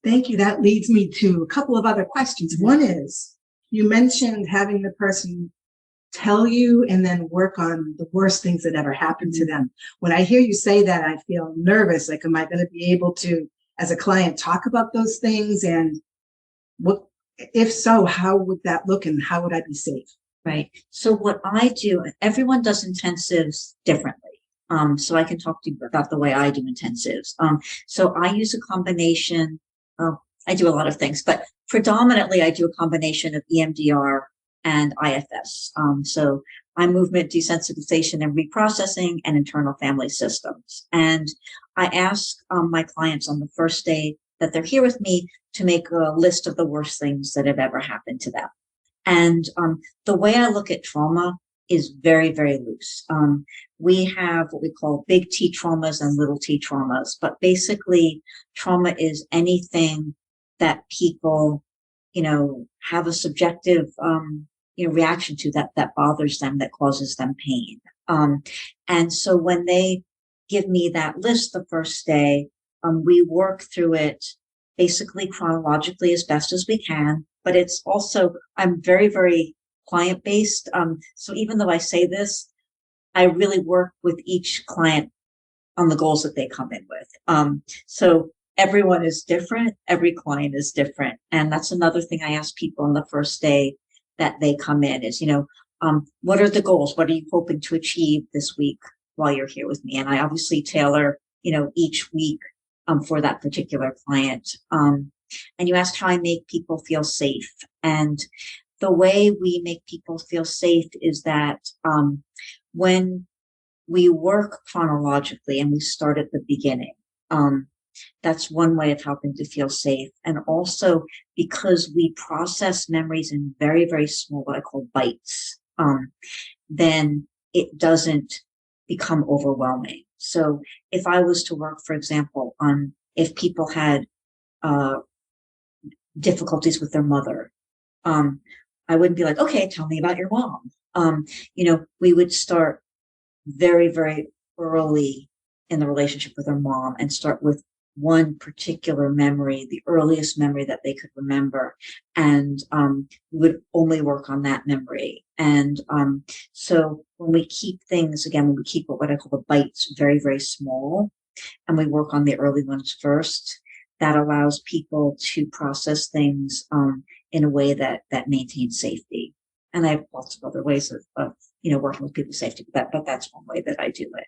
Thank you. That leads me to a couple of other questions. One is, you mentioned having the person tell you and then work on the worst things that ever happened to them. When I hear you say that, I feel nervous. Like, am I going to be able to, as a client, talk about those things? And what, if so, how would that look and how would I be safe? Right. So what I do, everyone does intensives differently. So I can talk to you about the way I do intensives. So I use a combination of, I do a lot of things, but predominantly I do a combination of EMDR and IFS. So eye movement desensitization and reprocessing and internal family systems. And I ask my clients on the first day that they're here with me to make a list of the worst things that have ever happened to them. And the way I look at trauma is very, very loose. We have what we call big T traumas and little t traumas, but basically trauma is anything that people, have a subjective, reaction to that bothers them, that causes them pain. And so when they give me that list the first day, we work through it basically chronologically as best as we can, but it's also, I'm very, very client based. So even though I say this, I really work with each client on the goals that they come in with. So everyone is different. Every client is different. And that's another thing I ask people on the first day that they come in is, what are the goals? What are you hoping to achieve this week while you're here with me? And I obviously tailor, each week for that particular client. And you asked how I make people feel safe. And the way we make people feel safe is that when we work chronologically and we start at the beginning, that's one way of helping to feel safe. And also because we process memories in very, very small, what I call bites, then it doesn't become overwhelming. So if I was to work, for example, on if people had difficulties with their mother, I wouldn't be like, okay, tell me about your mom. We would start very, very early in the relationship with their mom and start with one particular memory, the earliest memory that they could remember. And we would only work on that memory. And so when we keep things, again, when we keep what I call the bites very, very small, and we work on the early ones first, that allows people to process things in a way that maintains safety. And I have lots of other ways of working with people's safety, but that's one way that I do it.